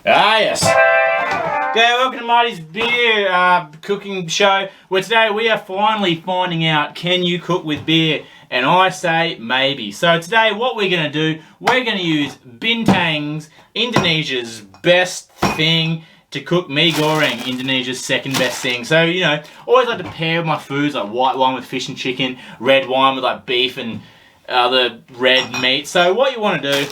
Ah, yes. Okay, welcome to Marty's beer cooking show, where today we are finally finding out, can you cook with beer? And I say maybe. So today what we're going to do, we're going to use Bintang's, Indonesia's best thing to cook mee goreng, Indonesia's second best thing. So, you know, always like to pair my foods, like white wine with fish and chicken, red wine with like beef and other red meat. So what you want to do,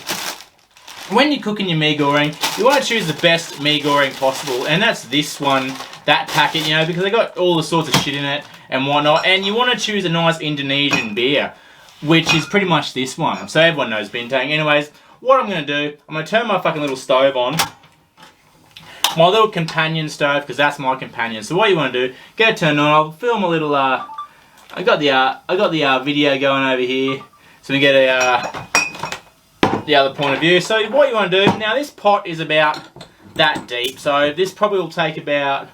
when you're cooking your mee goreng, you want to choose the best mee goreng possible, and that's this one, that packet, you know, because they got all the sorts of shit in it and whatnot, and you want to choose a nice Indonesian beer, which is pretty much this one. So everyone knows Bintang. Anyways, what I'm going to do, I'm going to turn my fucking little stove on, my little companion stove, because that's my companion. So what you want to do, get it turned on, I'll film a little, I got the video going over here, so we get the other point of view. So what you want to do, now this pot is about that deep, so this probably will take about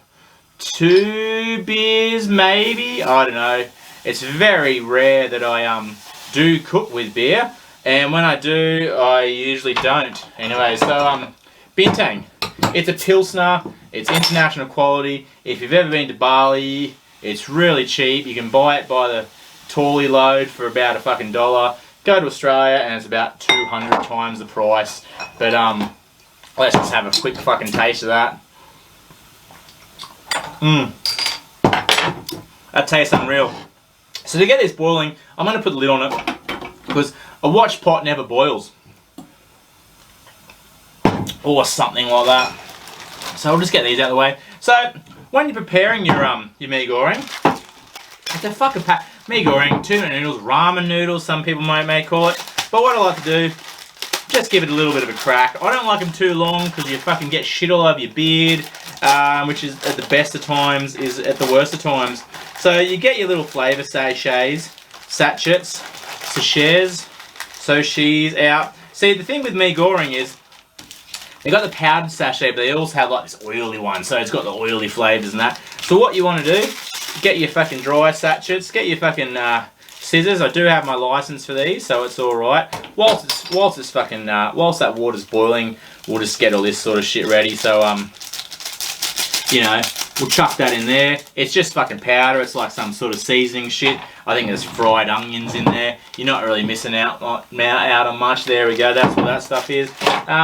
2 beers maybe, I don't know. It's very rare that I do cook with beer, and when I do, I usually don't. Anyway, so Bintang, it's a Pilsner, it's international quality. If you've ever been to Bali, it's really cheap. You can buy it by the Torley load for about $1. Go to Australia and it's about 200 times the price. But let's just have a quick fucking taste of that. That tastes unreal. So to get this boiling, I'm going to put the lid on it, because a watch pot never boils, or something like that. So I'll just get these out of the way. So when you're preparing your mee goreng, it's a fucking pack. Mee goreng, 2-minute noodles, ramen noodles, some people may call it. But what I like to do, just give it a little bit of a crack. I don't like them too long because you fucking get shit all over your beard, which is at the best of times, is at the worst of times. So you get your little flavour sachets out. See, the thing with mee goreng is, they got the powdered sachet, but they also have like this oily one, so it's got the oily flavours and that. So what you want to do, get your fucking dry sachets, get your fucking scissors. I do have my license for these, so it's all right. Whilst that water's boiling, we'll just get all this sort of shit ready. So you know, we'll chuck that in there. It's just fucking powder. It's like some sort of seasoning shit. I think there's fried onions in there. You're not really missing out on much. There we go. That's what that stuff is.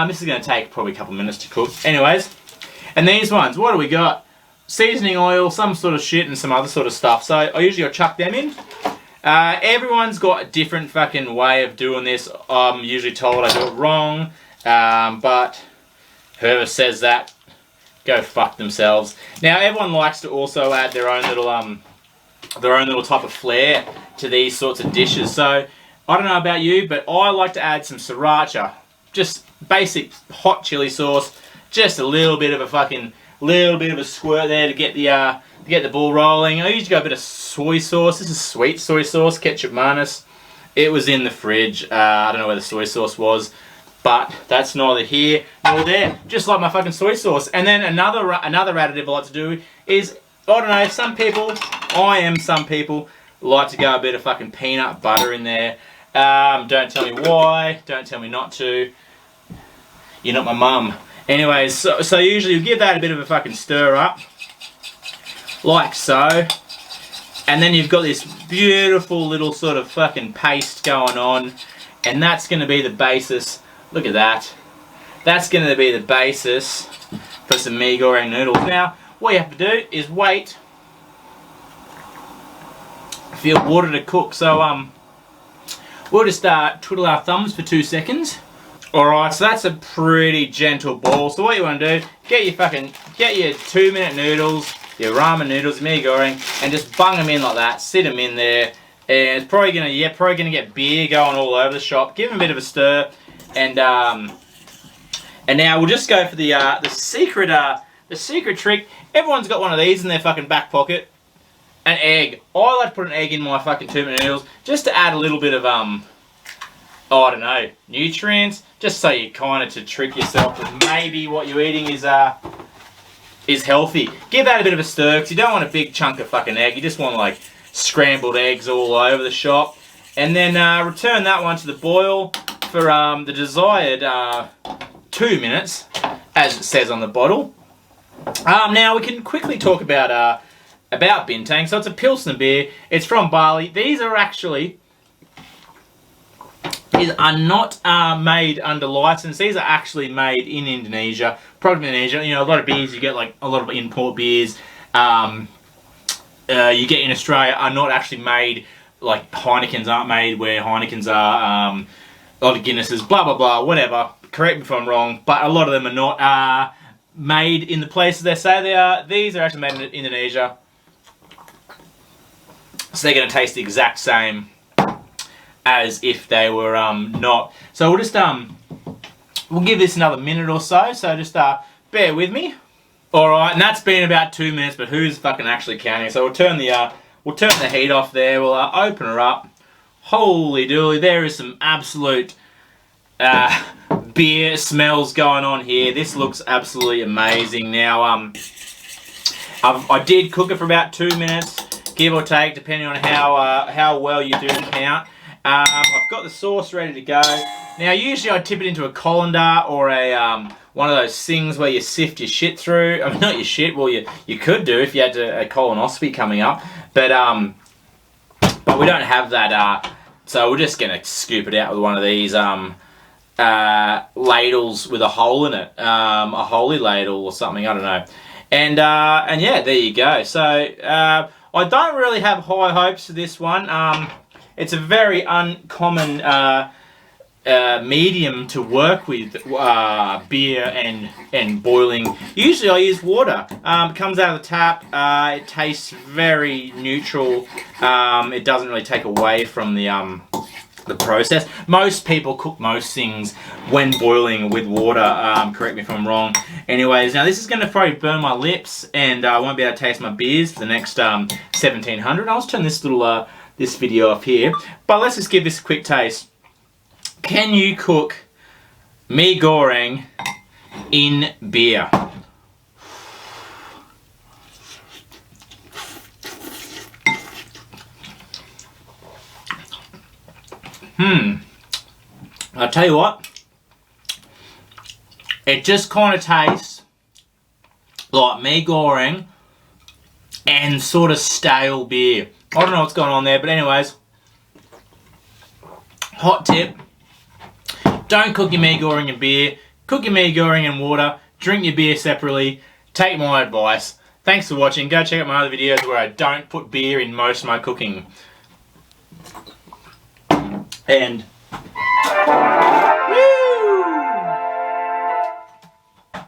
This is going to take probably a couple minutes to cook. Anyways, and these ones, what do we got? Seasoning oil, some sort of shit, and some other sort of stuff. So I usually chuck them in. Everyone's got a different fucking way of doing this. I'm usually told I do it wrong, but whoever says that, go fuck themselves. Now everyone likes to also add their own little type of flair to these sorts of dishes. So I don't know about you, but I like to add some sriracha, just basic hot chili sauce, just a little bit of a squirt there to get the ball rolling. I usually go a bit of soy sauce. This is sweet soy sauce, ketchup mayonnaise. It was in the fridge. I don't know where the soy sauce was, but that's neither here nor there. Just like my fucking soy sauce. And then another additive I like to do is, I don't know, some people like to go a bit of fucking peanut butter in there. Don't tell me why. Don't tell me not to. You're not my mum. Anyways, so usually you give that a bit of a fucking stir up, like so, and then you've got this beautiful little sort of fucking paste going on, and that's going to be the basis. Look at that. That's going to be the basis for some mee goreng noodles. Now, what you have to do is wait for your water to cook. So we'll just twiddle our thumbs for 2 seconds. Alright, so that's a pretty gentle boil. So what you want to do, get your 2-minute noodles, your ramen noodles, mee goreng, and just bung them in like that. Sit them in there, and it's probably gonna get beer going all over the shop. Give them a bit of a stir, and now we'll just go for the secret trick. Everyone's got one of these in their fucking back pocket. An egg. I like to put an egg in my fucking 2-minute noodles just to add a little bit of I don't know, nutrients, just so you kind of to trick yourself that maybe what you're eating is healthy. Give that a bit of a stir, because you don't want a big chunk of fucking egg. You just want like scrambled eggs all over the shop. And then return that one to the boil for the desired 2 minutes. as it says on the bottle. Now we can quickly talk about Bintang. So it's a Pilsner beer. It's from Bali. These are not made under license. These are actually made in Indonesia, product in Indonesia. You know, a lot of beers you get, like a lot of import beers you get in Australia are not actually made, like Heineken's aren't made where Heineken's are, a lot of Guinnesses, blah blah blah, whatever. Correct me if I'm wrong, but a lot of them are not made in the places they say they are. These are actually made in Indonesia, so they're going to taste the exact same as if they were not. So we'll just we'll give this another minute or so. So just bear with me. All right, and that's been about 2 minutes. But who's fucking actually counting? So we'll turn the heat off there. We'll open her up. Holy dooly! There is some absolute beer smells going on here. This looks absolutely amazing. Now I did cook it for about 2 minutes, give or take, depending on how well you do the count. I've got the sauce ready to go. Now, usually I tip it into a colander or a one of those things where you sift your shit through. I mean, not your shit. Well, you could do if you had a colonoscopy coming up, but we don't have that. So we're just gonna scoop it out with one of these ladles with a hole in it, a holy ladle or something. I don't know. And yeah, there you go. So I don't really have high hopes for this one. It's a very uncommon medium to work with beer and boiling. Usually I use water. It comes out of the tap. It tastes very neutral. It doesn't really take away from the process. Most people cook most things when boiling with water. Correct me if I'm wrong. Anyways, now this is going to probably burn my lips and I won't be able to taste my beers for the next 1700. I'll just turn this little this video off here. But let's just give this a quick taste. Can you cook mee goreng in beer? I'll tell you what, it just kind of tastes like mee goreng and sort of stale beer. I don't know what's going on there, but anyways, hot tip, don't cook your mee goreng in beer, cook your mee goreng in water, drink your beer separately, take my advice. Thanks for watching. Go check out my other videos where I don't put beer in most of my cooking. And